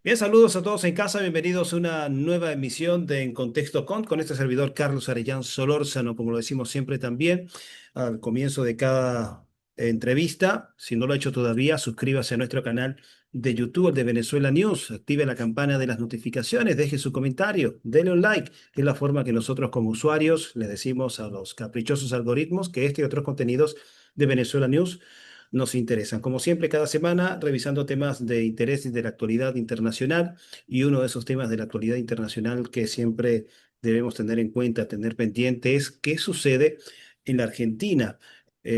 Bien, saludos a todos en casa, bienvenidos a una nueva emisión de En Contexto con este servidor Carlos Arellán Solórzano, como lo decimos siempre también al comienzo de cada entrevista. Si no lo ha hecho todavía, suscríbase a nuestro canal de YouTube, el de Venezuela News, active la campana de las notificaciones, deje su comentario, denle un like, que es la forma que nosotros como usuarios le decimos a los caprichosos algoritmos que este y otros contenidos de Venezuela News nos interesan. Como siempre, cada semana revisando temas de interés y de la actualidad internacional. Y uno de esos temas de la actualidad internacional que siempre debemos tener en cuenta, tener pendiente, es qué sucede en la Argentina,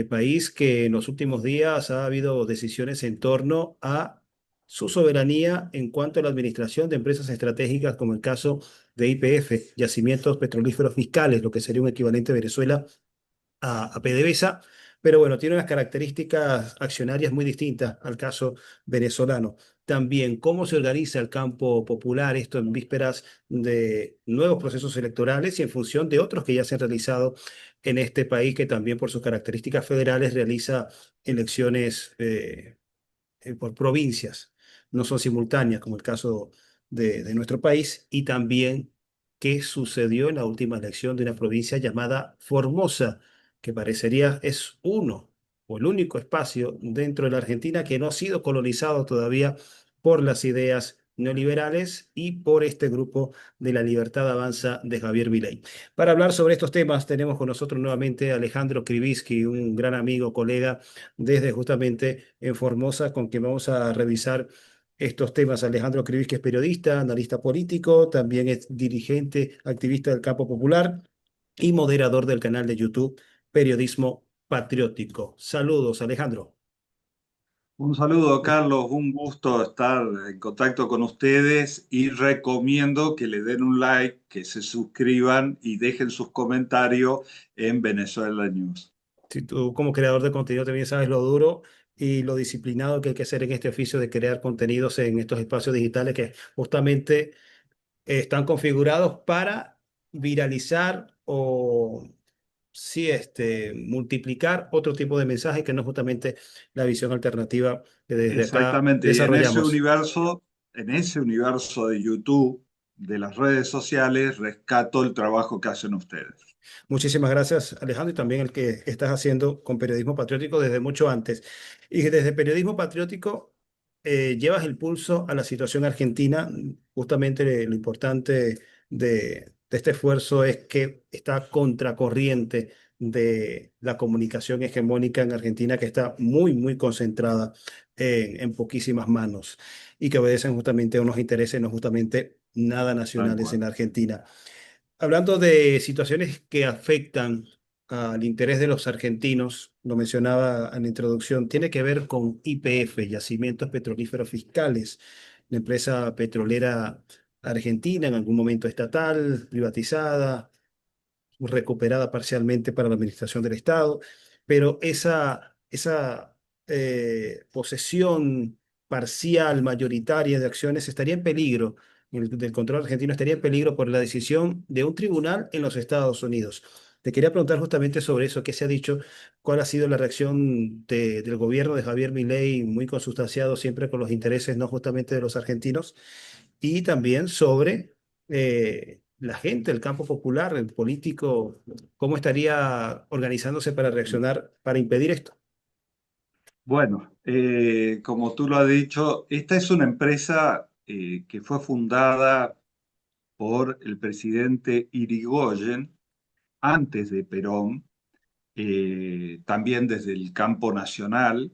país que en los últimos días ha habido decisiones en torno a su soberanía en cuanto a la administración de empresas estratégicas, como el caso de YPF, Yacimientos Petrolíferos Fiscales, lo que sería un equivalente de Venezuela a PDVSA, pero bueno, tiene unas características accionarias muy distintas al caso venezolano. También cómo se organiza el campo popular, esto en vísperas de nuevos procesos electorales y en función de otros que ya se han realizado en este país, que también por sus características federales realiza elecciones por provincias, no son simultáneas como el caso de nuestro país, y también qué sucedió en la última elección de una provincia llamada Formosa, que parecería es uno o el único espacio dentro de la Argentina que no ha sido colonizado todavía por las ideas neoliberales y por este grupo de la Libertad Avanza de Javier Milei. Para hablar sobre estos temas tenemos con nosotros nuevamente a Alejandro Krivitsky, un gran amigo, colega desde justamente en Formosa, con quien vamos a revisar estos temas. Alejandro Krivis, que es periodista, analista político, también es dirigente, activista del campo popular y moderador del canal de YouTube Periodismo Patriótico. Saludos, Alejandro. Un saludo, Carlos. Un gusto estar en contacto con ustedes y recomiendo que le den un like, que se suscriban y dejen sus comentarios en Venezuela News. Si tú como creador de contenido también sabes lo duro y lo disciplinado que hay que ser en este oficio de crear contenidos en estos espacios digitales que justamente están configurados para viralizar o sí, multiplicar otro tipo de mensaje que no es justamente la visión alternativa que desde acá Exactamente. Y desarrollamos. en ese universo de YouTube, de las redes sociales, rescato el trabajo que hacen ustedes. Muchísimas gracias, Alejandro, y también el que estás haciendo con periodismo patriótico desde mucho antes. Y desde periodismo patriótico llevas el pulso a la situación argentina. Justamente lo importante de este esfuerzo es que está contracorriente de la comunicación hegemónica en Argentina, que está muy, muy concentrada en poquísimas manos y que obedecen justamente a unos intereses no justamente nada Tal nacionales en cual. la Argentina. Hablando de situaciones que afectan al interés de los argentinos, lo mencionaba en la introducción, tiene que ver con YPF, Yacimientos Petrolíferos Fiscales, la empresa petrolera argentina, en algún momento estatal, privatizada, recuperada parcialmente para la administración del Estado, pero esa posesión parcial, mayoritaria de acciones estaría en peligro, del control argentino estaría en peligro por la decisión de un tribunal en los Estados Unidos. Te quería preguntar justamente sobre eso, qué se ha dicho, cuál ha sido la reacción del gobierno de Javier Milei, muy consustanciado siempre con los intereses no justamente de los argentinos, y también sobre la gente, el campo popular, el político, cómo estaría organizándose para reaccionar, para impedir esto. Bueno, como tú lo has dicho, esta es una empresa que fue fundada por el presidente Irigoyen antes de Perón, también desde el campo nacional,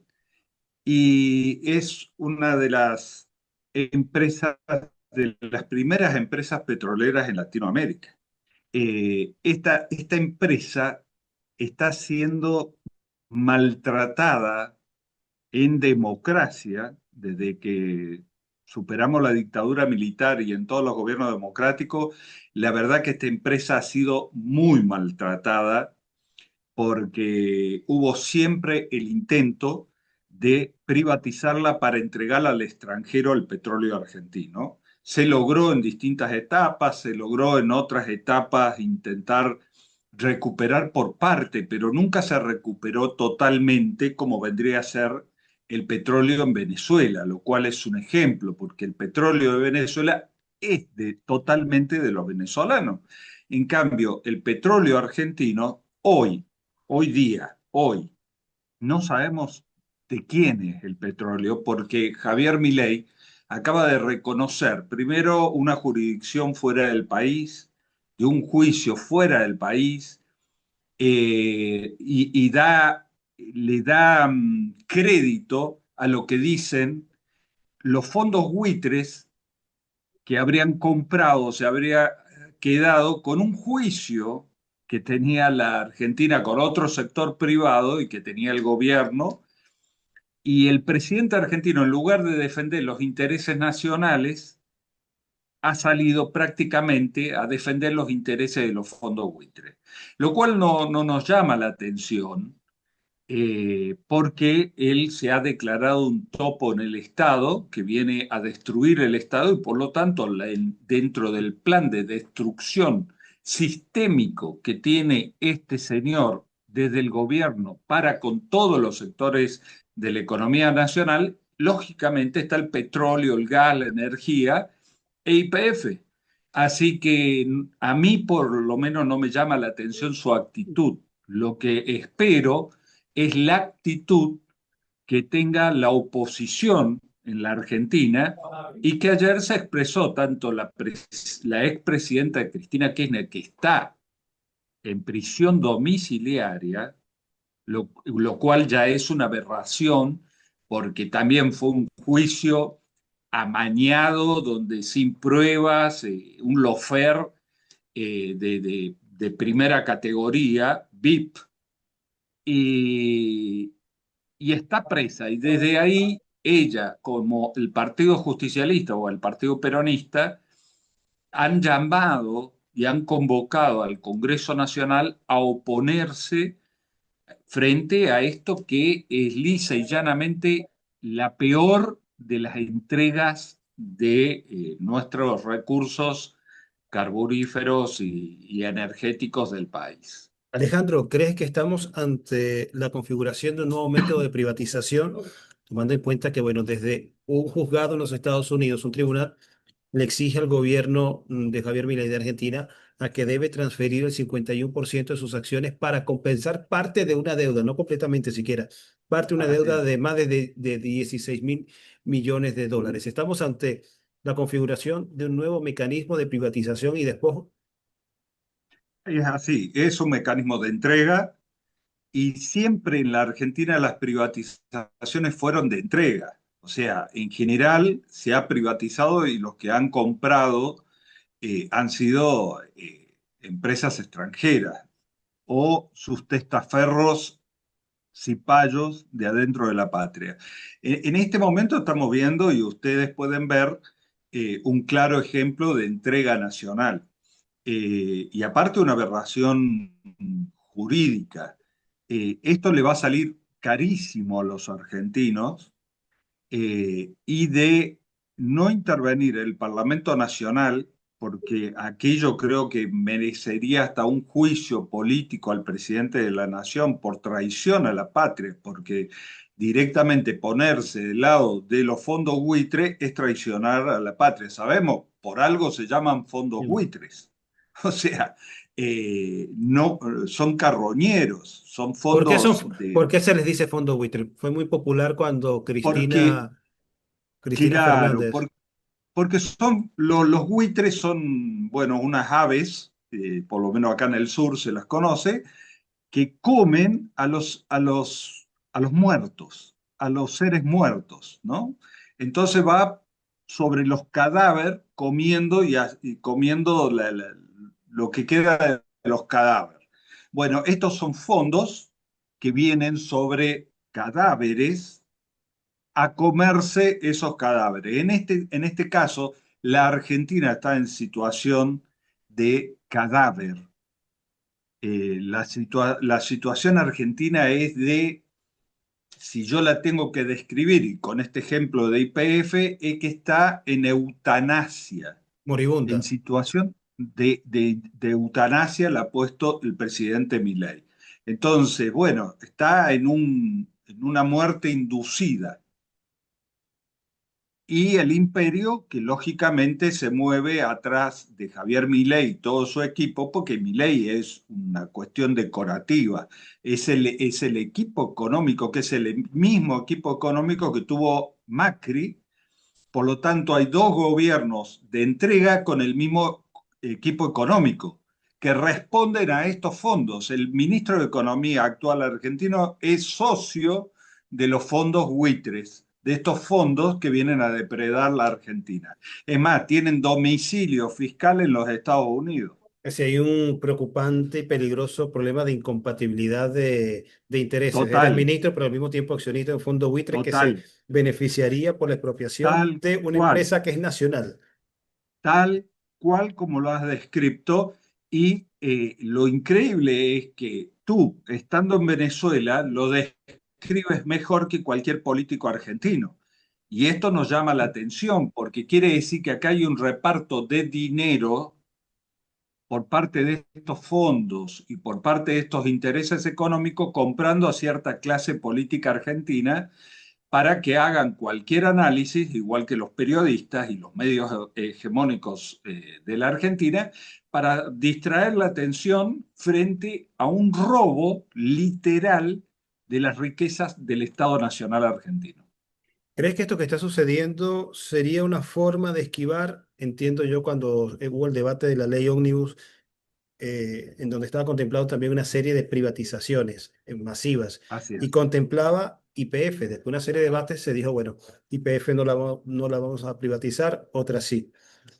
y es una de las empresas, de las primeras empresas petroleras en Latinoamérica. Esta empresa está siendo maltratada en democracia desde que superamos la dictadura militar y en todos los gobiernos democráticos. La verdad que esta empresa ha sido muy maltratada porque hubo siempre el intento de privatizarla para entregarla al extranjero el petróleo argentino. Se logró en distintas etapas, se logró en otras etapas intentar recuperar por parte, pero nunca se recuperó totalmente como vendría a ser el petróleo en Venezuela, lo cual es un ejemplo, porque el petróleo de Venezuela es totalmente de los venezolanos. En cambio, el petróleo argentino, hoy día, hoy, no sabemos de quién es el petróleo, porque Javier Milei acaba de reconocer primero una jurisdicción fuera del país, de un juicio fuera del país, le da crédito a lo que dicen los fondos buitres que habrían comprado, se habría quedado con un juicio que tenía la Argentina con otro sector privado y que tenía el gobierno, y el presidente argentino, en lugar de defender los intereses nacionales, ha salido prácticamente a defender los intereses de los fondos buitres, lo cual no nos llama la atención, porque él se ha declarado un topo en el Estado que viene a destruir el Estado y por lo tanto dentro del plan de destrucción sistémico que tiene este señor desde el gobierno para con todos los sectores de la economía nacional, lógicamente está el petróleo, el gas, la energía e YPF. Así que a mí por lo menos no me llama la atención su actitud. Lo que espero es la actitud que tenga la oposición en la Argentina y que ayer se expresó tanto la expresidenta Cristina Kirchner, que está en prisión domiciliaria, lo cual ya es una aberración, porque también fue un juicio amañado, donde sin pruebas, un lofer de primera categoría, VIP, y, y está presa. Y desde ahí ella, como el Partido Justicialista o el Partido Peronista, han llamado y han convocado al Congreso Nacional a oponerse frente a esto que es lisa y llanamente la peor de las entregas de nuestros recursos carburíferos y energéticos del país. Alejandro, ¿crees que estamos ante la configuración de un nuevo método de privatización, tomando en cuenta que, bueno, desde un juzgado en los Estados Unidos, un tribunal, le exige al gobierno de Javier Milei de Argentina a que debe transferir el 51% de sus acciones para compensar parte de una deuda, no completamente siquiera, parte de una Así deuda es. de más de 16.000 millones de dólares? Estamos ante la configuración de un nuevo mecanismo de privatización y despojo. Es así, es un mecanismo de entrega y siempre en la Argentina las privatizaciones fueron de entrega. O sea, en general se ha privatizado y los que han comprado han sido empresas extranjeras o sus testaferros cipayos de adentro de la patria. En este momento estamos viendo, y ustedes pueden ver, un claro ejemplo de entrega nacional. Y aparte una aberración jurídica. Esto le va a salir carísimo a los argentinos, y de no intervenir el Parlamento Nacional, porque aquello creo que merecería hasta un juicio político al presidente de la Nación por traición a la patria, porque directamente ponerse del lado de los fondos buitres es traicionar a la patria. Sabemos, por algo se llaman fondos buitres. O sea, no, son carroñeros, son ¿Por qué fondos de... por qué se les dice fondo buitre? Fue muy popular cuando Porque, Cristina claro, Fernández. porque son, los buitres son, bueno, unas aves, por lo menos acá en el sur se las conoce, que comen a los muertos, a los seres muertos, ¿no? Entonces va sobre los cadáveres comiendo y comiendo lo que queda de los cadáveres. Bueno, estos son fondos que vienen sobre cadáveres a comerse esos cadáveres. En este caso, la Argentina está en situación de cadáver. La situación argentina es de, si yo la tengo que describir, y con este ejemplo de YPF, es que está en eutanasia, en Moribunda. situación de eutanasia la ha puesto el presidente Milei. Entonces, bueno, está en una muerte inducida. Y el imperio que lógicamente se mueve atrás de Javier Milei y todo su equipo, porque Milei es una cuestión decorativa, es el equipo económico, que es el mismo equipo económico que tuvo Macri. Por lo tanto, hay dos gobiernos de entrega con el mismo equipo económico que responden a estos fondos. El ministro de Economía actual argentino es socio de los fondos buitres, de estos fondos que vienen a depredar la Argentina. Es más, tienen domicilio fiscal en los Estados Unidos. Es decir, hay un preocupante y peligroso problema de incompatibilidad de intereses. Él es Total, ministro, pero al mismo tiempo accionista de un fondo buitre que se total, beneficiaría por la expropiación tal de una cual. empresa que es nacional. Tal cual como lo has descrito. Y lo increíble es que tú, estando en Venezuela, lo describes mejor que cualquier político argentino. Y esto nos llama la atención porque quiere decir que acá hay un reparto de dinero por parte de estos fondos y por parte de estos intereses económicos comprando a cierta clase política argentina para que hagan cualquier análisis, igual que los periodistas y los medios hegemónicos de la Argentina, para distraer la atención frente a un robo literal de las riquezas del Estado Nacional argentino. ¿Crees que esto que está sucediendo sería una forma de esquivar? Entiendo yo cuando hubo el debate de la ley Ómnibus, en donde estaba contemplado también una serie de privatizaciones masivas Así y es. contemplaba YPF. Después de una serie de debates se dijo, bueno, YPF no la vamos a privatizar, otra sí.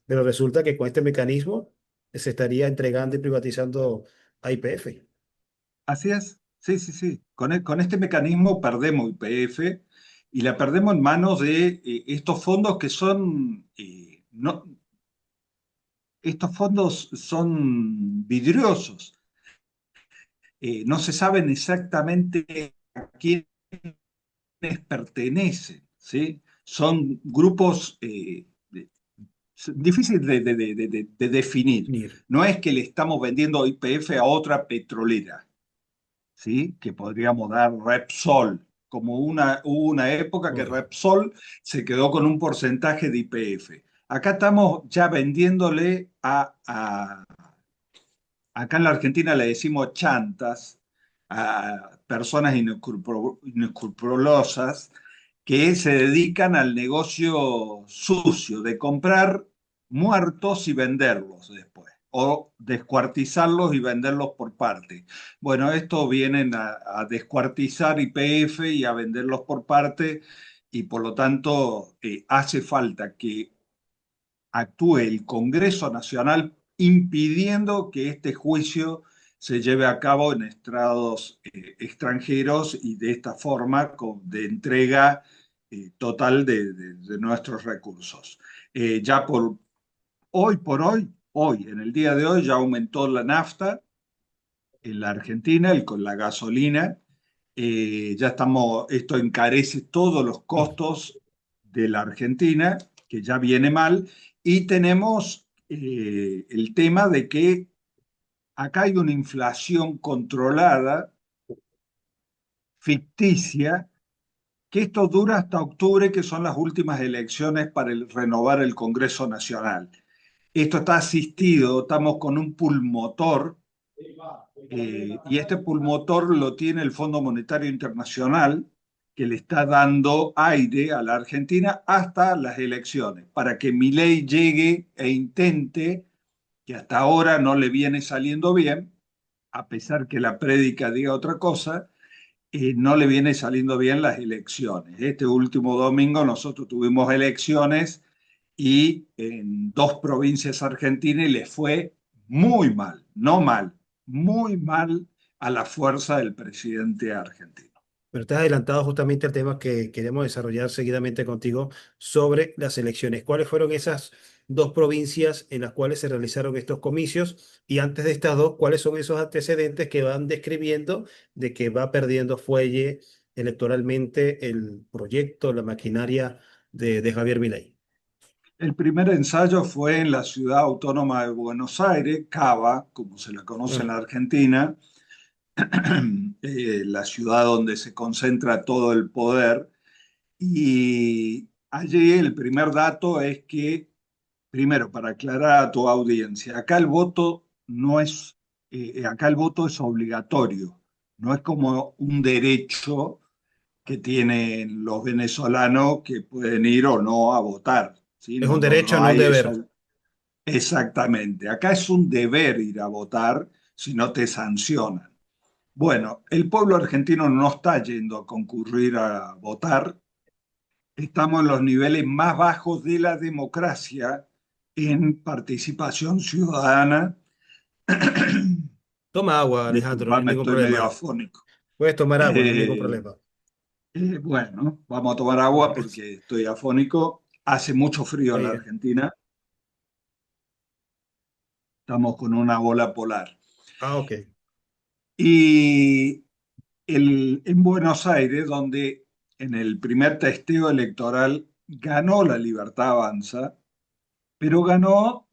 Pero resulta que con este mecanismo se estaría entregando y privatizando a YPF. Así es. Sí, sí, sí. Con este mecanismo perdemos YPF y la perdemos en manos de estos fondos que son, estos fondos son vidriosos. No se saben exactamente a quiénes pertenecen, ¿sí? Son grupos difíciles de definir. Mir. No es que le estamos vendiendo YPF a otra petrolera, ¿sí? Que podríamos dar Repsol, como hubo una época que Obvio. Repsol se quedó con un porcentaje de YPF. Acá estamos ya vendiéndole acá en la Argentina le decimos chantas a personas inescrupulosas que se dedican al negocio sucio de comprar muertos y venderlos después, o descuartizarlos y venderlos por parte. Bueno, estos vienen a descuartizar YPF y a venderlos por parte, y por lo tanto hace falta que actúe el Congreso Nacional impidiendo que este juicio se lleve a cabo en estrados extranjeros y de esta forma de entrega total de nuestros recursos. Ya por hoy, en el día de hoy, ya aumentó la nafta en la Argentina, con la gasolina. Ya estamos, esto encarece todos los costos de la Argentina, que ya viene mal, y tenemos el tema de que acá hay una inflación controlada, ficticia, que esto dura hasta octubre, que son las últimas elecciones para renovar el Congreso Nacional. Esto está asistido, estamos con un pulmotor, y este pulmotor lo tiene el Fondo Monetario Internacional, que le está dando aire a la Argentina hasta las elecciones, para que Milei llegue e intente, que hasta ahora no le viene saliendo bien, a pesar que la prédica diga otra cosa, no le viene saliendo bien las elecciones. Este último domingo nosotros tuvimos elecciones y en dos provincias argentinas les fue muy mal, no mal, muy mal a la fuerza del presidente argentino. Pero te has adelantado justamente al tema que queremos desarrollar seguidamente contigo sobre las elecciones. ¿Cuáles fueron esas dos provincias en las cuales se realizaron estos comicios? Y antes de estas dos, ¿cuáles son esos antecedentes que van describiendo de que va perdiendo fuelle electoralmente el proyecto, la maquinaria de Javier Milei? El primer ensayo fue en la ciudad autónoma de Buenos Aires, Cava, como se la conoce en Mm. la Argentina, la ciudad donde se concentra todo el poder. Y allí el primer dato es que, primero, para aclarar a tu audiencia, acá el voto es obligatorio, no es como un derecho que tienen los venezolanos que pueden ir o no a votar, ¿sí? Es No, un no, derecho, no no un hay deber. eso. Exactamente. Acá es un deber ir a votar si no te sancionan. Bueno, el pueblo argentino no está yendo a concurrir a votar. Estamos en los niveles más bajos de la democracia en participación ciudadana. Toma agua, Alejandro, no hay Disculpame, ningún estoy medio problema. afónico. Puedes tomar agua, no hay ningún Eh, problema. bueno, vamos a tomar agua porque estoy afónico. Hace mucho frío en la Eh, Argentina. Estamos con una ola polar. ok. Y en Buenos Aires, donde en el primer testeo electoral ganó la Libertad Avanza, pero ganó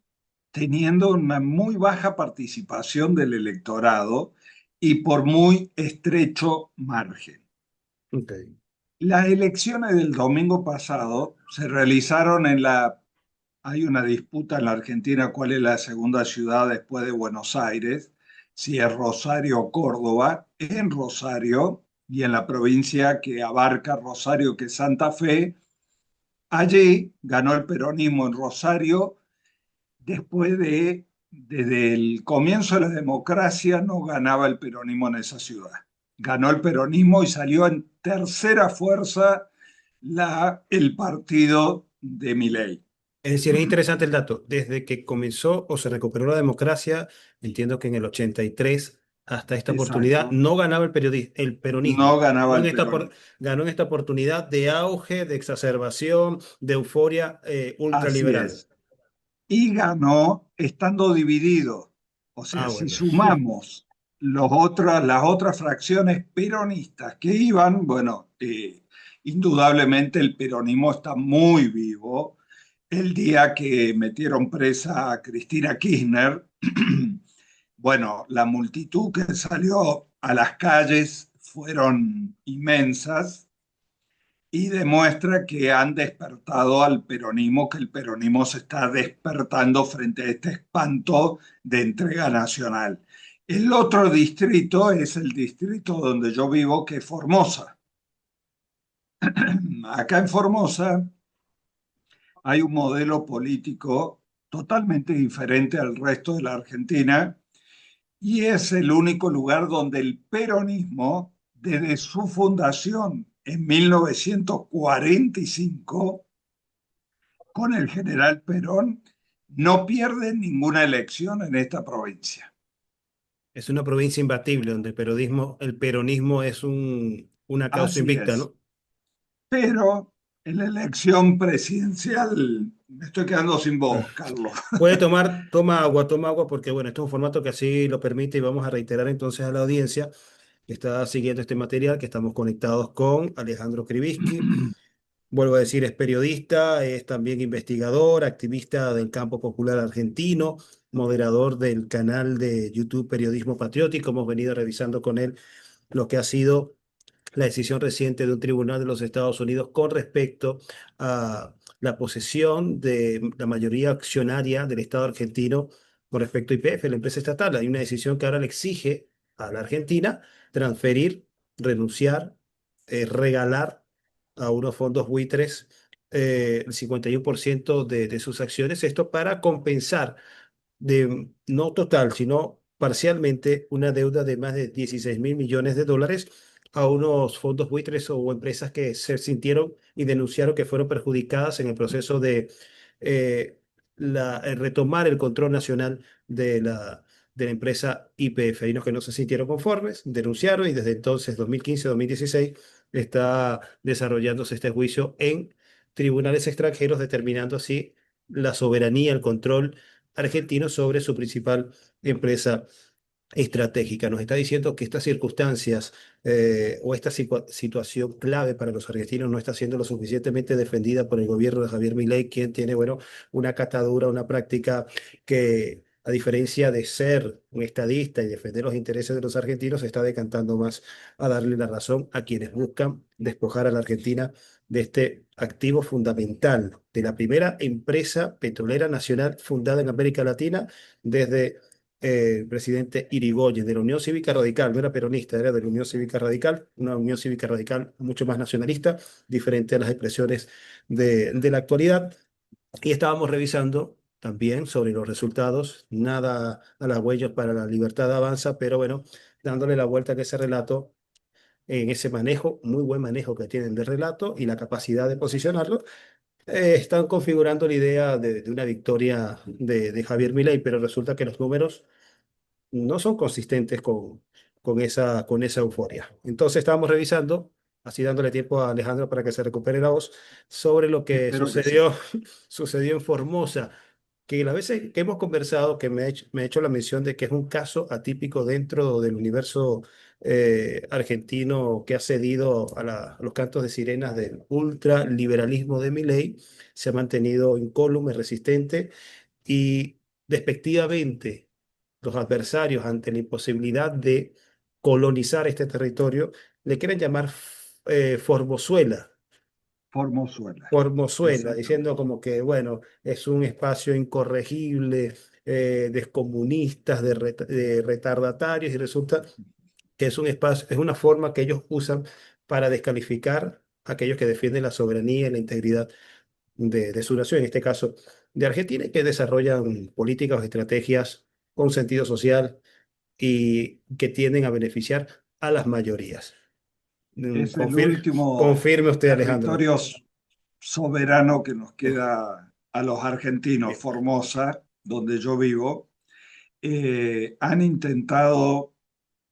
teniendo una muy baja participación del electorado y por muy estrecho margen. Ok. Las elecciones del domingo pasado se realizaron hay una disputa en la Argentina cuál es la segunda ciudad después de Buenos Aires, si es Rosario o Córdoba. En Rosario y en la provincia que abarca Rosario, que es Santa Fe, allí ganó el peronismo en Rosario desde el comienzo de la democracia no ganaba el peronismo en esa ciudad. Ganó el peronismo y salió en tercera fuerza el partido de Milei. Es decir, es interesante el dato. Desde que comenzó o se recuperó la democracia, entiendo que en el 83 hasta esta oportunidad Exacto. no ganaba el No peronismo. ganaba el peronismo. Ganó en esta oportunidad de auge, de exacerbación, de euforia Así ultraliberal. es. Y ganó estando dividido. O sea, Ah, si bueno. sumamos las otras fracciones peronistas que iban, bueno, indudablemente el peronismo está muy vivo. El día que metieron presa a Cristina Kirchner, bueno, la multitud que salió a las calles fueron inmensas y demuestra que han despertado al peronismo, que el peronismo se está despertando frente a este espanto de entrega nacional. El otro distrito es el distrito donde yo vivo, que es Formosa. Acá en Formosa hay un modelo político totalmente diferente al resto de la Argentina y es el único lugar donde el peronismo, desde su fundación en 1945, con el general Perón, no pierde ninguna elección en esta provincia. Es una provincia imbatible donde el peronismo es una causa Así invicta, es. ¿no? Pero en la elección presidencial me estoy quedando sin voz, Carlos. Toma agua, porque bueno, este es un formato que así lo permite y vamos a reiterar entonces a la audiencia que está siguiendo este material, que estamos conectados con Alejandro Krivitsky. Vuelvo a decir, es periodista, es también investigador, activista del campo popular argentino, moderador del canal de YouTube Periodismo Patriótico. Hemos venido revisando con él lo que ha sido la decisión reciente de un tribunal de los Estados Unidos con respecto a la posesión de la mayoría accionaria del Estado argentino con respecto a YPF, la empresa estatal. Hay una decisión que ahora le exige a la Argentina transferir, renunciar, regalar a unos fondos buitres el 51% de sus acciones, esto para compensar no total, sino parcialmente, una deuda de más de 16.000 millones de dólares a unos fondos buitres o empresas que se sintieron y denunciaron que fueron perjudicadas en el proceso de eh, retomar el control nacional de la empresa YPF. Hay unos que no se sintieron conformes, denunciaron y desde entonces, 2015-2016, está desarrollándose este juicio en tribunales extranjeros, determinando así la soberanía, el control argentino sobre su principal empresa estratégica. Nos está diciendo que estas circunstancias o esta situación clave para los argentinos no está siendo lo suficientemente defendida por el gobierno de Javier Milei, quien tiene, bueno, una catadura, una práctica que a diferencia de ser un estadista y defender los intereses de los argentinos, se está decantando más a darle la razón a quienes buscan despojar a la Argentina de este activo fundamental, de la primera empresa petrolera nacional fundada en América Latina desde el presidente Irigoyen, de la Unión Cívica Radical. No era peronista, era de la Unión Cívica Radical, una Unión Cívica Radical mucho más nacionalista, diferente a las expresiones de la actualidad. Y estábamos revisando también sobre los resultados, nada a las huellas para la libertad avanza, pero bueno, dándole la vuelta a ese relato, en ese manejo, muy buen manejo que tienen del relato y la capacidad de posicionarlo, están configurando la idea de una victoria de Javier Milei, pero resulta que los números no son consistentes con esa euforia. Entonces estábamos revisando, así dándole tiempo a Alejandro para que se recupere la voz, sobre lo que Espero que sí. sucedió en Formosa, que las veces que hemos conversado, que me ha hecho la mención de que es un caso atípico dentro del universo argentino que ha cedido a los cantos de sirenas del ultraliberalismo de Milei, se ha mantenido incólume, resistente y despectivamente los adversarios ante la imposibilidad de colonizar este territorio le quieren llamar Formozuela. Formosuela, Formozuela, diciendo exactamente. como que, bueno, es un espacio incorregible, de comunistas, de retardatarios, y resulta que es un espacio, es una forma que ellos usan para descalificar a aquellos que defienden la soberanía y la integridad de su nación, en este caso de Argentina, y que desarrollan políticas o estrategias con sentido social y que tienden a beneficiar a las mayorías. Es el Confirme último usted, Alejandro. territorio soberano que nos queda a los argentinos, Eh, Formosa, donde yo vivo. Han intentado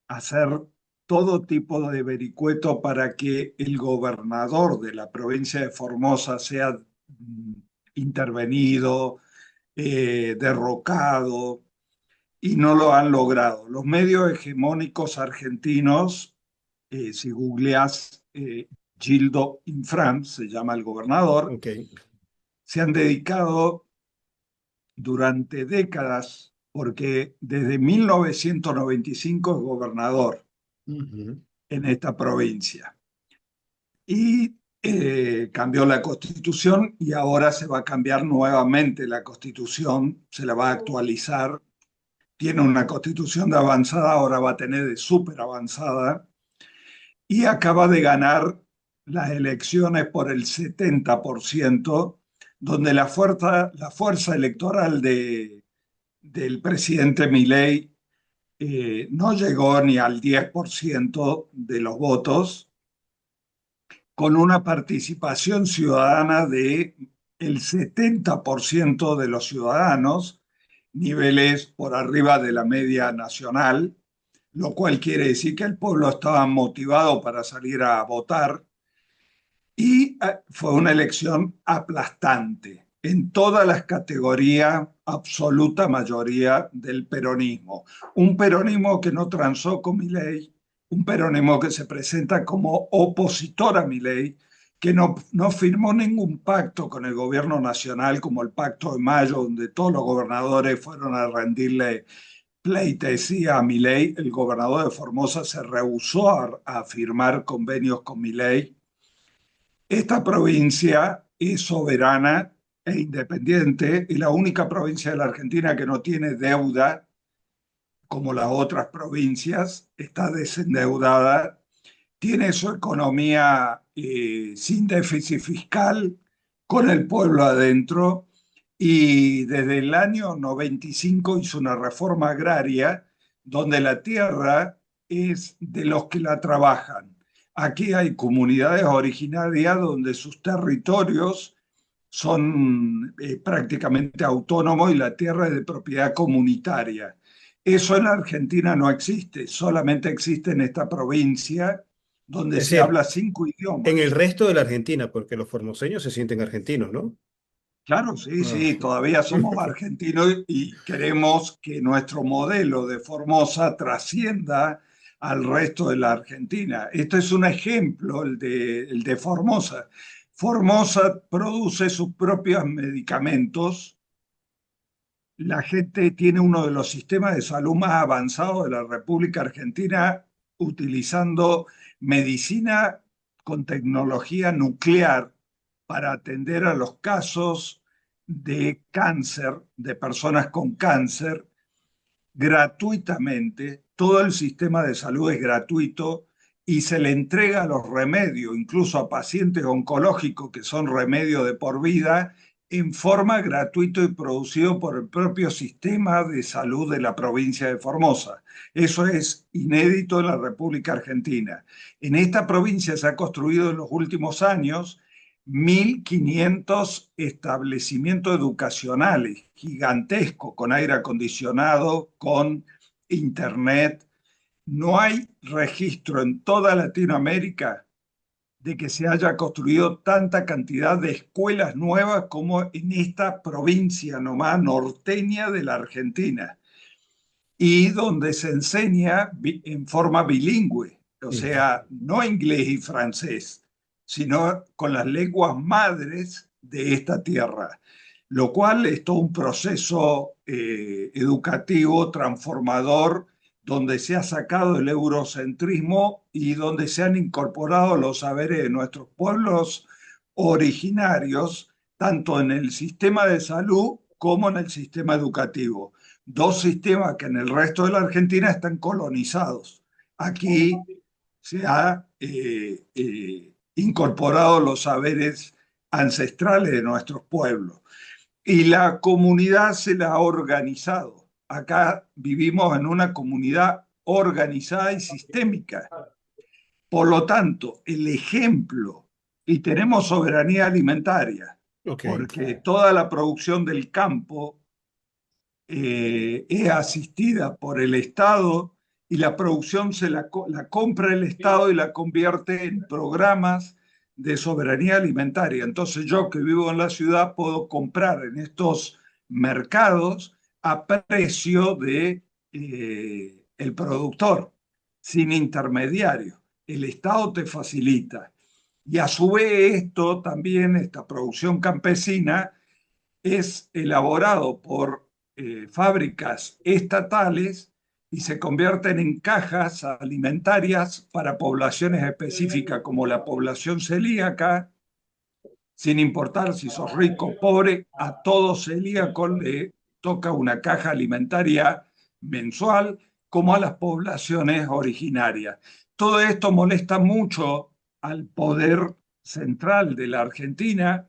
hacer todo tipo de vericueto para que el gobernador de la provincia de Formosa sea intervenido, derrocado, y no lo han logrado. Los medios hegemónicos argentinos, si googleás Gildo Infran, se llama el gobernador, ok. se han dedicado durante décadas, porque desde 1995 es gobernador Ujú. en esta provincia. Y cambió la constitución y ahora se va a cambiar nuevamente la constitución, se la va a actualizar. Tiene una constitución de avanzada, ahora va a tener de súper avanzada. Y acaba de ganar las elecciones por el 70%, donde la fuerza electoral del presidente Milei no llegó ni al 10% de los votos, con una participación ciudadana de el 70% de los ciudadanos, niveles por arriba de la media nacional, lo cual quiere decir que el pueblo estaba motivado para salir a votar. Y fue una elección aplastante en todas las categorías, absoluta mayoría del peronismo. Un peronismo que no transó con Milei, un peronismo que se presenta como opositor a Milei, que no firmó ningún pacto con el gobierno nacional, como el Pacto de Mayo, donde todos los gobernadores fueron a rendirle pleitesía a Milei. El gobernador de Formosa se rehusó a firmar convenios con Milei. Esta provincia es soberana e independiente, es la única provincia de la Argentina que no tiene deuda como las otras provincias, está desendeudada, tiene su economía sin déficit fiscal, con el pueblo adentro, y desde el año 95 hizo una reforma agraria donde la tierra es de los que la trabajan. Aquí hay comunidades originarias donde sus territorios son prácticamente autónomos y la tierra es de propiedad comunitaria. Eso en la Argentina no existe, solamente existe en esta provincia donde Es se decir, habla 5 en el idiomas. resto de la Argentina, porque los formoseños se sienten argentinos, ¿no? Claro, sí, Ah. sí, todavía somos argentinos y queremos que nuestro modelo de Formosa trascienda al resto de la Argentina. Esto es un ejemplo, el de Formosa. Formosa produce sus propios medicamentos, la gente tiene uno de los sistemas de salud más avanzados de la República Argentina, utilizando medicina con tecnología nuclear para atender a los casos de cáncer, de personas con cáncer, gratuitamente. Todo el sistema de salud es gratuito y se le entrega los remedios, incluso a pacientes oncológicos que son remedios de por vida, en forma gratuita y producido por el propio sistema de salud de la provincia de Formosa. Eso es inédito en la República Argentina. En esta provincia se ha construido en los últimos años 1.500 establecimientos educacionales gigantescos, con aire acondicionado, con internet. No hay registro en toda Latinoamérica de que se haya construido tanta cantidad de escuelas nuevas como en esta provincia nomás norteña de la Argentina, y donde se enseña en forma bilingüe, o Ujú. sea, no inglés y francés, sino con las lenguas madres de esta tierra, lo cual es todo un proceso educativo transformador, donde se ha sacado el eurocentrismo y donde se han incorporado los saberes de nuestros pueblos originarios, tanto en el sistema de salud como en el sistema educativo. Dos sistemas que en el resto de la Argentina están colonizados. Aquí se ha incorporado los saberes ancestrales de nuestros pueblos y la comunidad se la ha organizado. Acá vivimos en una comunidad organizada y sistémica. Por lo tanto, el ejemplo, y tenemos soberanía alimentaria, Ok. porque toda la producción del campo es asistida por el Estado y la producción la compra el Estado y la convierte en programas de soberanía alimentaria. Entonces yo que vivo en la ciudad puedo comprar en estos mercados a precio de el productor, sin intermediario. El Estado te facilita. Y a su vez esto también, esta producción campesina, es elaborado por fábricas estatales y se convierten en cajas alimentarias para poblaciones específicas como la población celíaca, sin importar si sos rico o pobre, a todo celíaco le toca una caja alimentaria mensual, como a las poblaciones originarias. Todo esto molesta mucho al poder central de la Argentina,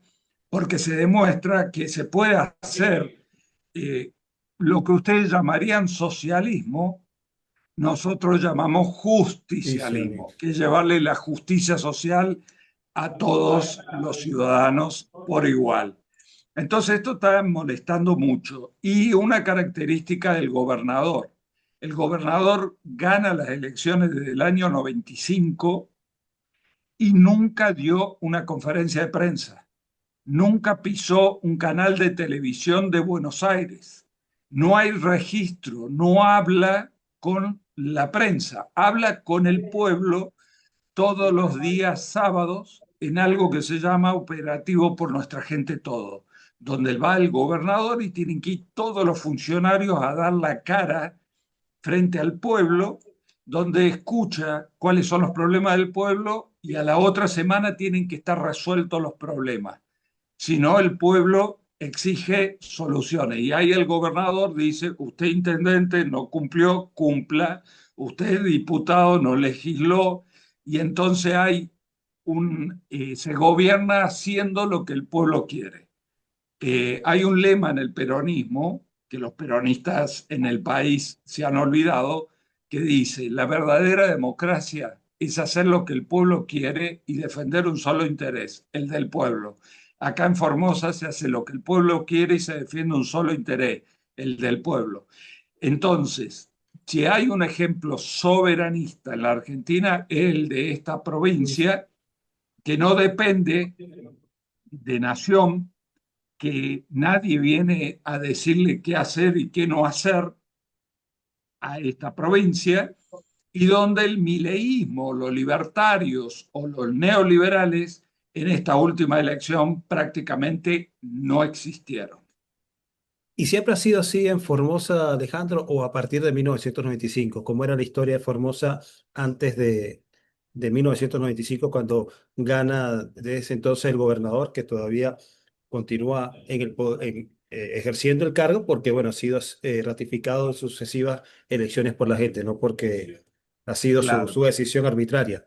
porque se demuestra que se puede hacer eh, lo que ustedes llamarían socialismo, nosotros llamamos Y sí. justicialismo, que es llevarle la justicia social a todos los ciudadanos por igual. Entonces esto está molestando mucho. Y una característica del gobernador. El gobernador gana las elecciones desde el año 95 y nunca dio una conferencia de prensa. Nunca pisó un canal de televisión de Buenos Aires. No hay registro, no habla con la prensa, habla con el pueblo todos los días sábados en algo que se llama Operativo por Nuestra Gente Todo, donde va el gobernador y tienen que ir todos los funcionarios a dar la cara frente al pueblo, donde escucha cuáles son los problemas del pueblo y a la otra semana tienen que estar resueltos los problemas. Si no, el pueblo exige soluciones. Y ahí el gobernador dice, usted intendente no cumplió, cumpla, usted diputado no legisló, y entonces se gobierna haciendo lo que el pueblo quiere. Hay un lema en el peronismo, que los peronistas en el país se han olvidado, que dice, la verdadera democracia es hacer lo que el pueblo quiere y defender un solo interés, el del pueblo. Acá en Formosa se hace lo que el pueblo quiere y se defiende un solo interés, el del pueblo. Entonces, si hay un ejemplo soberanista en la Argentina, es el de esta provincia, que no depende de nación, que nadie viene a decirle qué hacer y qué no hacer a esta provincia, y donde el mileísmo, los libertarios o los neoliberales en esta última elección prácticamente no existieron. ¿Y siempre ha sido así en Formosa, Alejandro, o a partir de 1995? ¿Cómo era la historia de Formosa antes de 1995, cuando gana desde ese entonces el gobernador, que todavía continúa ejerciendo el cargo, porque bueno, ha sido ratificado en sucesivas elecciones por la gente, no porque ha sido Claro, su decisión arbitraria?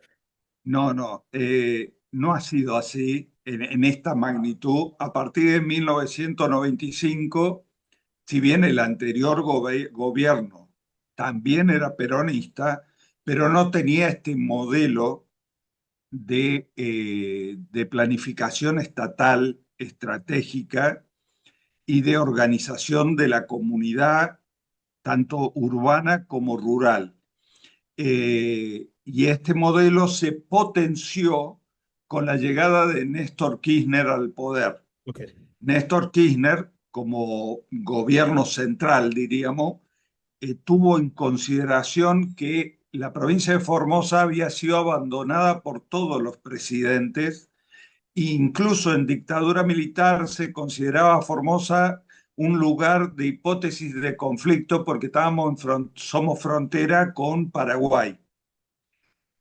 no ha sido así en esta magnitud. A partir de 1995, si bien el anterior gobierno también era peronista, pero no tenía este modelo de planificación estatal estratégica y de organización de la comunidad, tanto urbana como rural. Y este modelo se potenció con la llegada de Néstor Kirchner al poder. Ok. Néstor Kirchner, como gobierno central, diríamos, tuvo en consideración que la provincia de Formosa había sido abandonada por todos los presidentes. Incluso en dictadura militar se consideraba Formosa un lugar de hipótesis de conflicto porque somos frontera con Paraguay.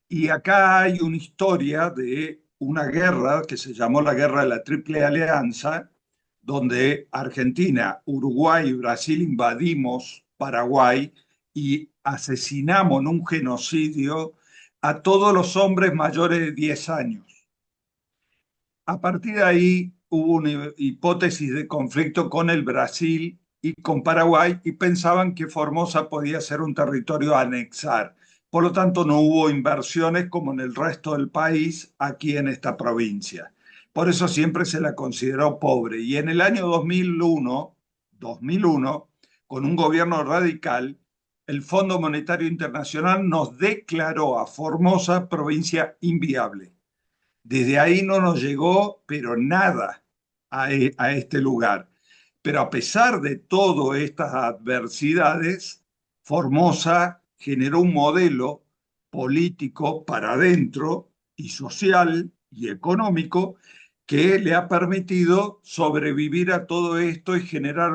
Y acá hay una historia de una guerra que se llamó la Guerra de la Triple Alianza, donde Argentina, Uruguay y Brasil invadimos Paraguay y asesinamos en un genocidio a todos los hombres mayores de 10 años. A partir de ahí hubo una hipótesis de conflicto con el Brasil y con Paraguay y pensaban que Formosa podía ser un territorio a anexar. Por lo tanto, no hubo inversiones como en el resto del país aquí en esta provincia. Por eso siempre se la consideró pobre. Y en el año 2001, con un gobierno radical, el Fondo Monetario Internacional nos declaró a Formosa provincia inviable. Desde ahí no nos llegó, pero nada a este lugar. Pero a pesar de todas estas adversidades, Formosa generó un modelo político para adentro y social y económico que le ha permitido sobrevivir a todo esto y generar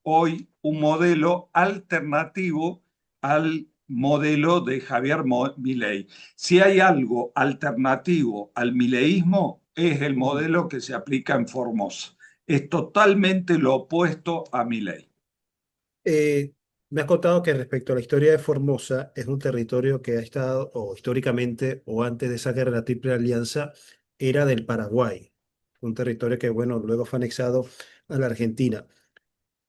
hoy un modelo alternativo al modelo de Javier Milei. Si hay algo alternativo al mileísmo, es el Ujú. modelo que se aplica en Formosa. Es totalmente lo opuesto a Milei. Eh, Me has contado que respecto a la historia de Formosa, es un territorio que ha estado, o históricamente, o antes de esa guerra de la Triple Alianza, era del Paraguay. Un territorio que, bueno, luego fue anexado a la Argentina.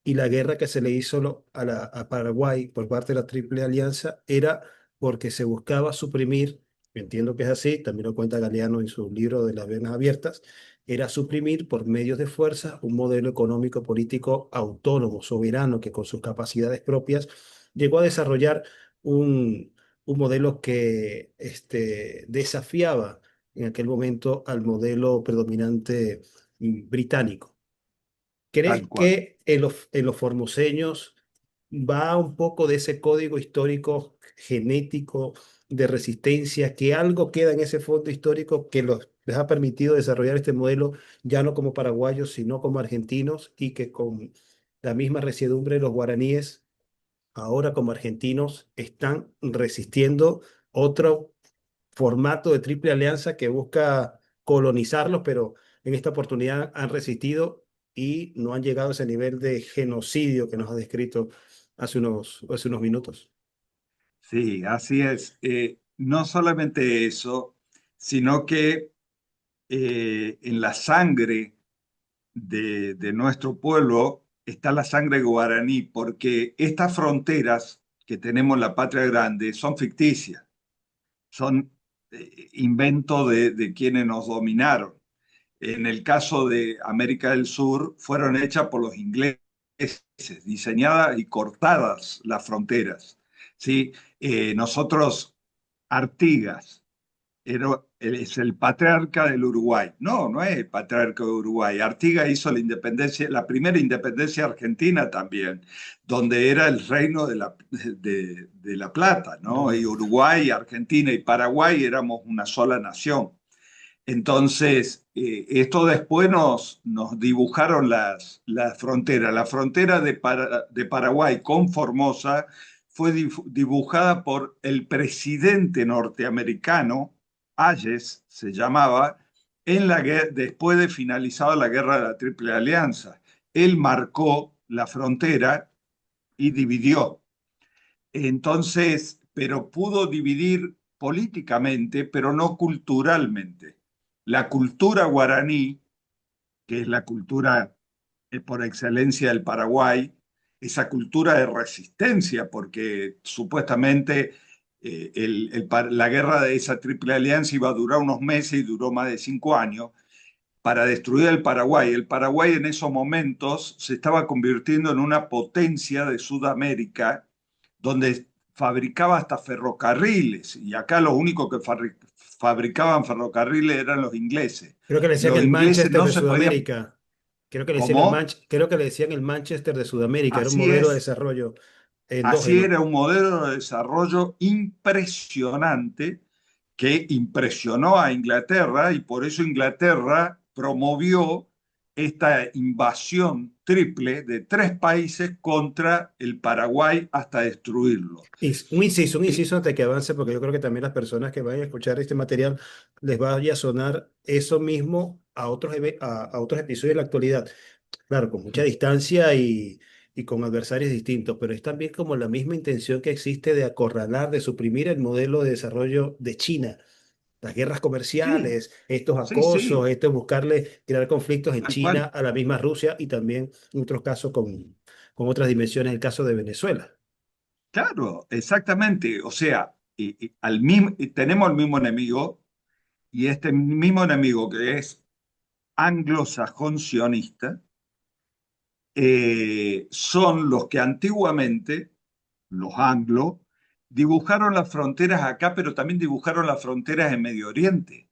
Y la guerra que se le hizo a Paraguay por parte de la Triple Alianza era porque se buscaba suprimir, entiendo que es así, también lo cuenta Galeano en su libro de las venas abiertas, era suprimir por medios de fuerza un modelo económico político autónomo, soberano, que con sus capacidades propias llegó a desarrollar un modelo que desafiaba en aquel momento al modelo predominante británico. Tal ¿Crees cual. que en los formoseños va un poco de ese código histórico genético de resistencia, que algo queda en ese fondo histórico que les ha permitido desarrollar este modelo ya no como paraguayos, sino como argentinos, y que con la misma resiedumbre los guaraníes, ahora como argentinos, están resistiendo otro formato de triple alianza que busca colonizarlos, pero en esta oportunidad han resistido y no han llegado a ese nivel de genocidio que nos ha descrito hace unos minutos? Sí, así es. No solamente eso, sino que en la sangre de nuestro pueblo está la sangre guaraní, porque estas fronteras que tenemos en la Patria Grande son ficticias, son inventos de quienes nos dominaron. En el caso de América del Sur, fueron hechas por los ingleses, diseñadas y cortadas las fronteras. ¿Sí? Nosotros, Artigas, es el patriarca del Uruguay. No, no es el patriarca de Uruguay. Artigas hizo la independencia, la primera independencia argentina también, donde era el reino de la Plata, ¿no? Y Uruguay, Argentina y Paraguay éramos una sola nación. Entonces, esto después nos dibujaron las fronteras. La frontera de Paraguay con Formosa fue dibujada por el presidente norteamericano, Hayes se llamaba, después de finalizada la guerra de la Triple Alianza. Él marcó la frontera y dividió. Entonces, pero pudo dividir políticamente, pero no culturalmente. La cultura guaraní, que es la cultura por excelencia del Paraguay, esa cultura de resistencia, porque supuestamente la guerra de esa triple alianza iba a durar unos meses y duró más de 5 años para destruir el Paraguay. El Paraguay en esos momentos se estaba convirtiendo en una potencia de Sudamérica, donde fabricaba hasta ferrocarriles, y acá los únicos que fabricaban ferrocarriles eran los ingleses. Creo que le decían Los el ingleses Manchester no de se podían. Sudamérica. Creo que le decían ¿Cómo? creo que le decían el Manchester de Sudamérica. Era un Así modelo de es. desarrollo Así endógeno. era un modelo de desarrollo impresionante que impresionó a Inglaterra y por eso Inglaterra promovió esta invasión triple de 3 países contra el Paraguay hasta destruirlo. Un Eh, inciso antes que avance, porque yo creo que también las personas que vayan a escuchar este material les vaya a sonar eso mismo a a otros episodios de la actualidad. Claro, con mucha distancia y con adversarios distintos, pero es también como la misma intención que existe de acorralar, de suprimir el modelo de desarrollo de China. Las guerras sí, comerciales, estos sí, acosos, sí, esto buscarle crear conflictos en tal China cual. a la misma Rusia y también en otros casos con otras dimensiones, el caso de Venezuela. Claro, exactamente. O sea, tenemos el mismo enemigo y este mismo enemigo que es anglosajón sionista, son los que antiguamente, los anglos, dibujaron las fronteras acá, pero también dibujaron las fronteras en Medio Oriente.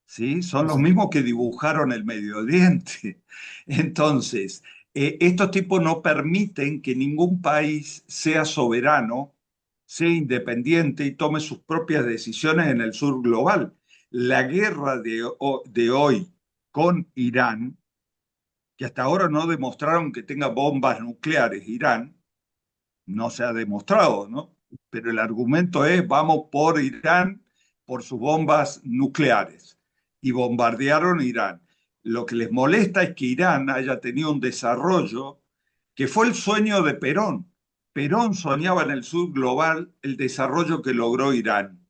¿Sí? Son los Exacto. mismos que dibujaron el Medio Oriente. Entonces, estos tipos no permiten que ningún país sea soberano, sea independiente y tome sus propias decisiones en el sur global. La guerra de hoy con Irán, que hasta ahora no demostraron que tenga bombas nucleares, Irán, no se ha demostrado, ¿no? Pero el argumento es, vamos por Irán, por sus bombas nucleares. Y bombardearon Irán. Lo que les molesta es que Irán haya tenido un desarrollo que fue el sueño de Perón. Perón soñaba en el sur global el desarrollo que logró Irán,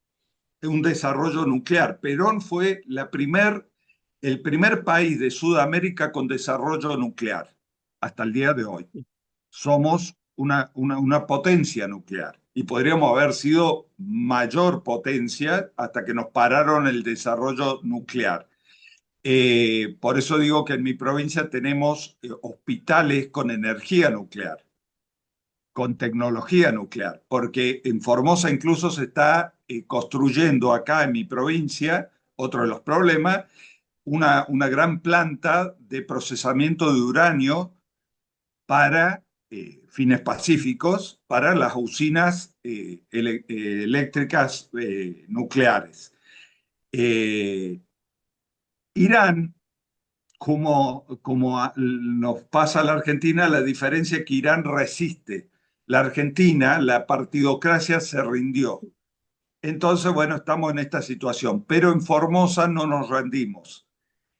un desarrollo nuclear. Perón fue el primer país de Sudamérica con desarrollo nuclear hasta el día de hoy. Somos una potencia nuclear y podríamos haber sido mayor potencia hasta que nos pararon el desarrollo nuclear. Por eso digo que en mi provincia tenemos hospitales con energía nuclear, con tecnología nuclear, porque en Formosa incluso se está construyendo acá en mi provincia, otro de los problemas, una gran planta de procesamiento de uranio para fines pacíficos, para las usinas eléctricas nucleares. Eh, Irán, como nos pasa a la Argentina, la diferencia es que Irán resiste. La Argentina, la partidocracia se rindió. Entonces, bueno, estamos en esta situación, pero en Formosa no nos rendimos.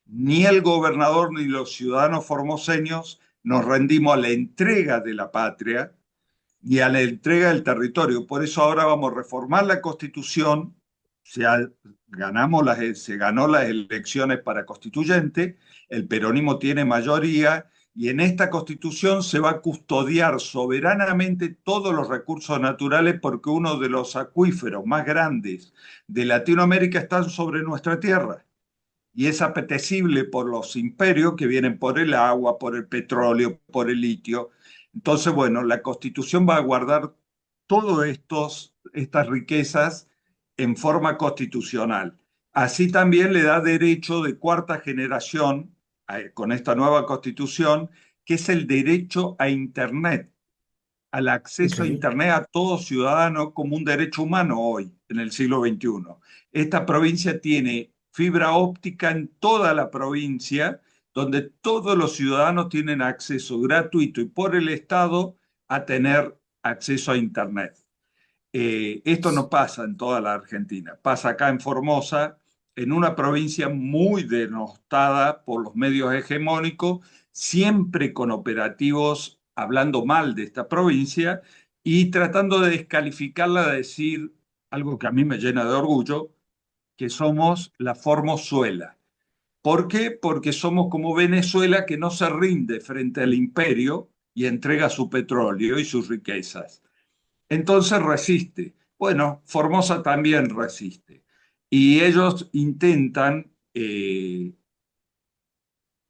Ni el gobernador ni los ciudadanos formoseños nos rendimos a la entrega de la patria y a la entrega del territorio. Por eso ahora vamos a reformar la Constitución. Se, ha- se ganó las elecciones para constituyente, el peronismo tiene mayoría y en esta Constitución se va a custodiar soberanamente todos los recursos naturales porque uno de los acuíferos más grandes de Latinoamérica están sobre nuestra tierra y es apetecible por los imperios que vienen por el agua, por el petróleo, por el litio. Entonces, bueno, la Constitución va a guardar todas estas riquezas en forma constitucional. Así también le da derecho de cuarta generación con esta nueva Constitución, que es el derecho a Internet, al Ok. acceso a Internet a todo ciudadano como un derecho humano hoy, en el siglo XXI. Esta provincia tiene fibra óptica en toda la provincia, donde todos los ciudadanos tienen acceso gratuito y por el Estado a tener acceso a Internet. Esto no pasa en toda la Argentina, pasa acá en Formosa, en una provincia muy denostada por los medios hegemónicos, siempre con operativos hablando mal de esta provincia y tratando de descalificarla, de decir algo que a mí me llena de orgullo, que somos la Formosuela. ¿Por qué? Porque somos como Venezuela, que no se rinde frente al imperio y entrega su petróleo y sus riquezas. Entonces resiste. Bueno, Formosa también resiste. Y ellos intentan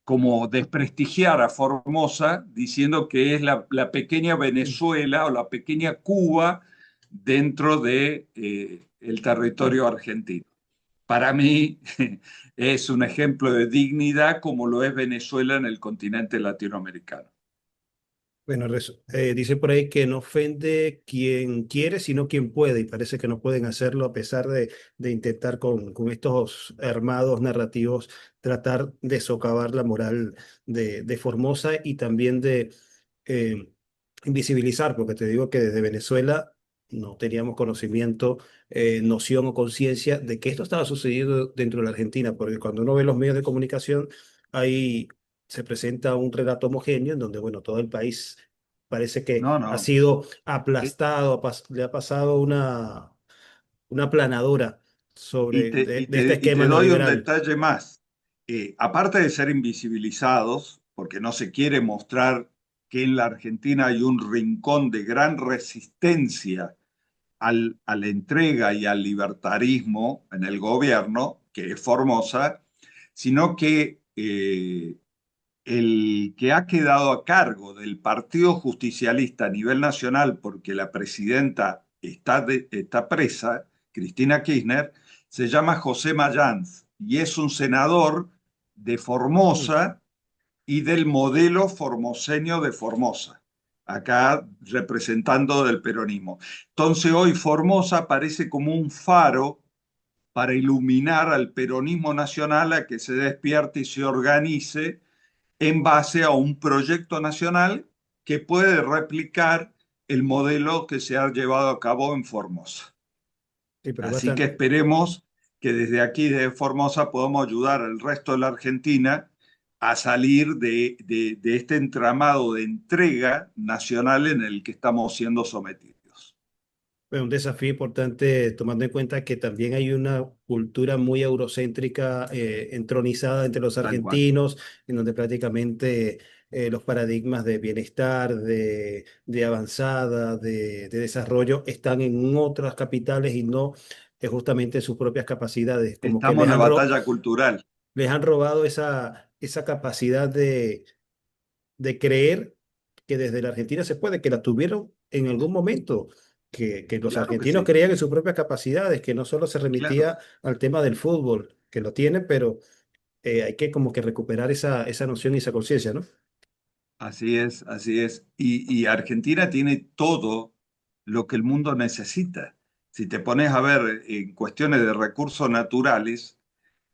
como desprestigiar a Formosa diciendo que es la pequeña Venezuela o la pequeña Cuba dentro de el territorio argentino. Para mí es un ejemplo de dignidad como lo es Venezuela en el continente latinoamericano. Bueno, dice por ahí que no ofende quien quiere, sino quien puede, y parece que no pueden hacerlo a pesar de intentar con estos armados narrativos tratar de socavar la moral de Formosa y también de eh, invisibilizar, porque te digo que desde Venezuela no teníamos conocimiento, noción o conciencia de que esto estaba sucediendo dentro de la Argentina, porque cuando uno ve los medios de comunicación, ahí se presenta un relato homogéneo en donde, bueno, todo el país parece que No, ha no. sido Eh, aplastado, le ha pasado una planadora Y sobre te, y de este te, y esquema te doy un neoliberal. detalle más. Aparte de ser invisibilizados, porque no se quiere mostrar que en la Argentina hay un rincón de gran resistencia a la entrega y al libertarismo en el gobierno, que es Formosa, sino que el que ha quedado a cargo del Partido Justicialista a nivel nacional, porque la presidenta está presa, Cristina Kirchner, se llama José Mayans y es un senador de Mm. Formosa y del modelo formoseño de Formosa, acá representando del peronismo. Entonces hoy Formosa parece como un faro para iluminar al peronismo nacional a que se despierte y se organice en base a un proyecto nacional que puede replicar el modelo que se ha llevado a cabo en Formosa. Sí, pero Así que bastante. esperemos que desde aquí, desde Formosa, podamos ayudar al resto de la Argentina a salir de este entramado de entrega nacional en el que estamos siendo sometidos. Un desafío importante tomando en cuenta que también hay una cultura muy eurocéntrica entronizada entre los Tal cual. argentinos, en donde prácticamente los paradigmas de bienestar, de avanzada, de desarrollo están en otras capitales y no justamente en sus propias capacidades, como que Estamos en la batalla cultural. les han robado esa capacidad de creer que desde la Argentina se puede, que la tuvieron en algún momento, que los Claro que argentinos sí, creían en sus propias capacidades, que no solo se claro. remitía al tema del fútbol, que lo tienen, pero hay que como que recuperar esa noción y esa conciencia, ¿no? Así es, así es. Y Argentina tiene todo lo que el mundo necesita. Si te pones a ver en cuestiones de recursos naturales,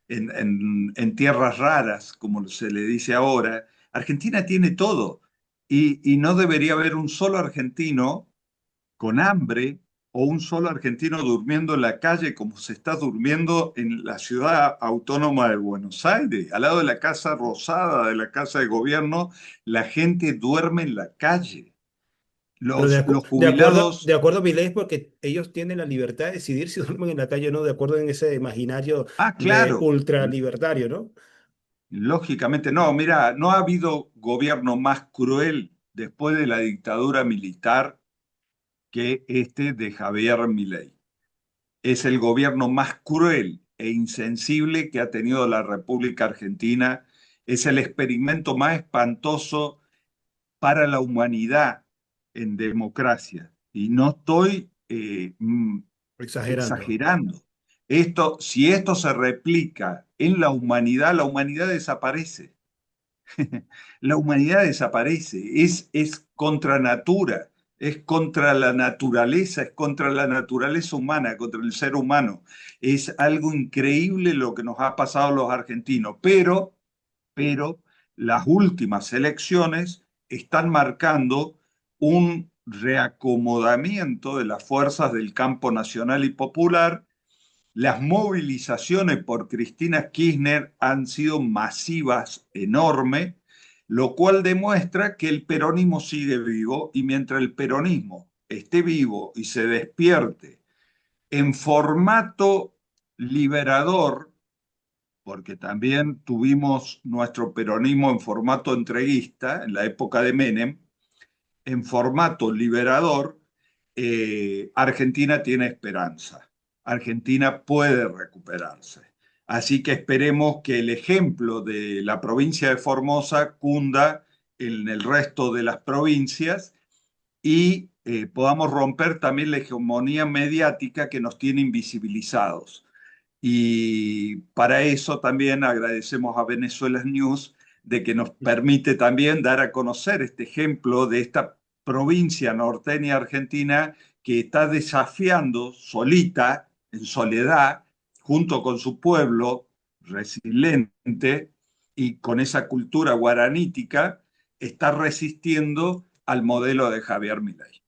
en tierras raras, como se le dice ahora, Argentina tiene todo. Y no debería haber un solo argentino con hambre o un solo argentino durmiendo en la calle como se está durmiendo en la ciudad autónoma de Buenos Aires. Al lado de la Casa Rosada, de la Casa de Gobierno, la gente duerme en la calle. Pero Los de jubilados, acuerdo a mi ley, porque ellos tienen la libertad de decidir si duermen en la calle o no, de acuerdo en ese imaginario de claro, ultralibertario, ¿no? lógicamente no. Mira, no ha habido gobierno más cruel después de la dictadura militar que este de Javier Milei. Es el gobierno más cruel e insensible que ha tenido la República Argentina. Es el experimento más espantoso para la humanidad en democracia. Y no estoy Exagerando. exagerando. Si esto se replica en la humanidad desaparece. La humanidad desaparece, es contra natura. es contra la naturaleza, es contra la naturaleza humana, contra el ser humano. Es algo increíble lo que nos ha pasado a los argentinos, pero las últimas elecciones están marcando un reacomodamiento de las fuerzas del campo nacional y popular. Las movilizaciones por Cristina Kirchner han sido masivas, enormes, lo cual demuestra que el peronismo sigue vivo y mientras el peronismo esté vivo y se despierte en formato liberador, porque también tuvimos nuestro peronismo en formato entreguista en la época de Menem, en formato liberador, Argentina tiene esperanza. Argentina puede recuperarse. Así que esperemos que el ejemplo de la provincia de Formosa cunda en el resto de las provincias y podamos romper también la hegemonía mediática que nos tiene invisibilizados. Y para eso también agradecemos a Venezuela News de que nos permite también dar a conocer este ejemplo de esta provincia norteña argentina que está desafiando solita, en soledad, junto con su pueblo resiliente y con esa cultura guaranítica, está resistiendo al modelo de Javier Milei.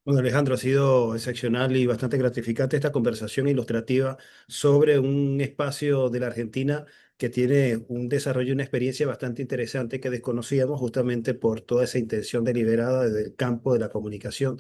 Bueno, Alejandro, ha sido excepcional y bastante gratificante esta conversación ilustrativa sobre un espacio de la Argentina que tiene un desarrollo y una experiencia bastante interesante que desconocíamos justamente por toda esa intención deliberada desde el campo de la comunicación,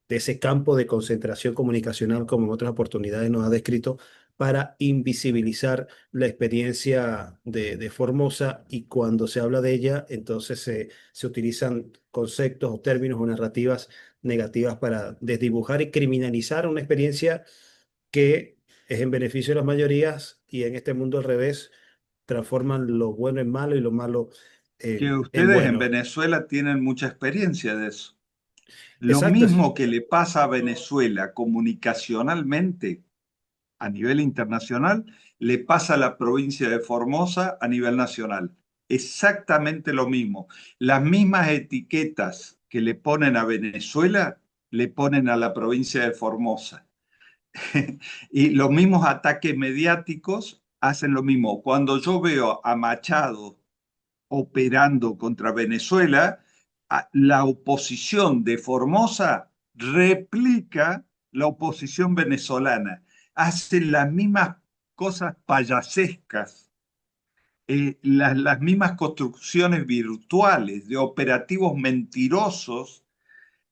de ese campo de concentración comunicacional, como en otras oportunidades nos ha descrito, para invisibilizar la experiencia de Formosa y cuando se habla de ella, entonces se utilizan conceptos o términos o narrativas negativas para desdibujar y criminalizar una experiencia que es en beneficio de las mayorías y en este mundo al revés transforman lo bueno en malo y lo malo Que en ustedes en bueno. Venezuela tienen mucha experiencia de eso. Lo Exacto. mismo que le pasa a Venezuela comunicacionalmente a nivel internacional, le pasa a la provincia de Formosa a nivel nacional. Exactamente lo mismo. Las mismas etiquetas que le ponen a Venezuela, le ponen a la provincia de Formosa. Y los mismos ataques mediáticos hacen lo mismo. Cuando yo veo a Machado operando contra Venezuela, la oposición de Formosa replica la oposición venezolana. Hacen las mismas cosas payasescas, las mismas construcciones virtuales de operativos mentirosos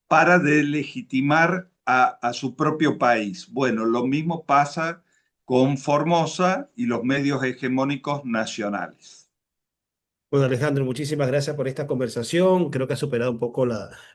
para delegitimar a su propio país. Bueno, lo mismo pasa con Formosa y los medios hegemónicos nacionales. Bueno, Alejandro, muchísimas gracias por esta conversación. Creo que ha superado un poco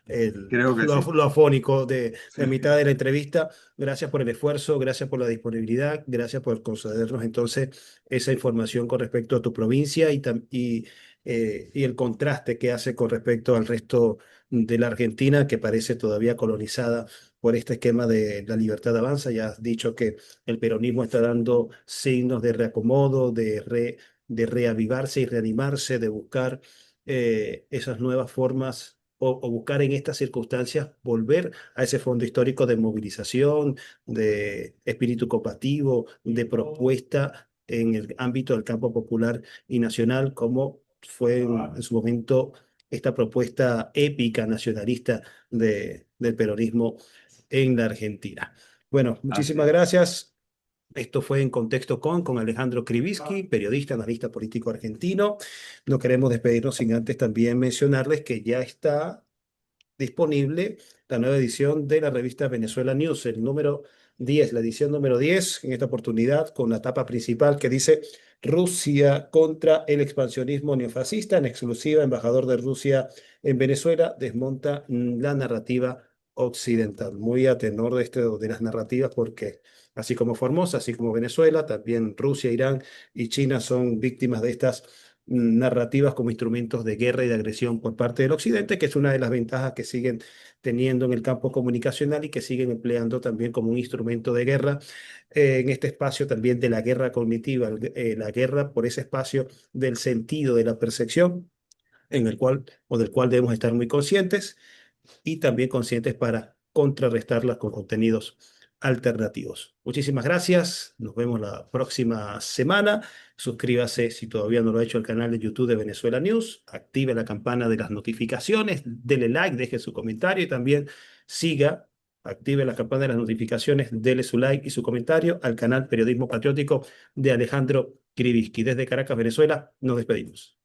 Creo que sí. lo afónico de Sí. la mitad de la entrevista. Gracias por el esfuerzo, gracias por la disponibilidad, gracias por concedernos entonces esa información con respecto a tu provincia y el contraste que hace con respecto al resto de la Argentina, que parece todavía colonizada por este esquema de la libertad avanza. Ya has dicho que el peronismo está dando signos de reacomodo, de reavivarse y reanimarse, de buscar esas nuevas formas o buscar en estas circunstancias volver a ese fondo histórico de movilización, de espíritu combativo, de propuesta en el ámbito del campo popular y nacional, como fue en su momento esta propuesta épica nacionalista del peronismo en la Argentina. Bueno, Así muchísimas es. gracias. Esto fue en Contexto con Alejandro Krivitsky, periodista, analista político argentino. No queremos despedirnos sin antes también mencionarles que ya está disponible la nueva edición de la revista Venezuela News, el número 10, la edición número 10 en esta oportunidad con la tapa principal que dice Rusia contra el expansionismo neofascista, en exclusiva, embajador de Rusia en Venezuela desmonta la narrativa occidental. Muy a tenor de las narrativas porque así como Formosa, así como Venezuela, también Rusia, Irán y China son víctimas de estas narrativas como instrumentos de guerra y de agresión por parte del Occidente, que es una de las ventajas que siguen teniendo en el campo comunicacional y que siguen empleando también como un instrumento de guerra en este espacio también de la guerra cognitiva, la guerra por ese espacio del sentido, de la percepción, en el cual o del cual debemos estar muy conscientes. y también conscientes para contrarrestarlas con contenidos alternativos. Muchísimas gracias. Nos vemos la próxima semana. Suscríbase si todavía no lo ha hecho al canal de YouTube de Venezuela News. Active la campana de las notificaciones. Dele like, deje su comentario y también siga. Active la campana de las notificaciones, dele su like y su comentario al canal Periodismo Patriótico de Alejandro Krivitsky. Desde Caracas, Venezuela, nos despedimos.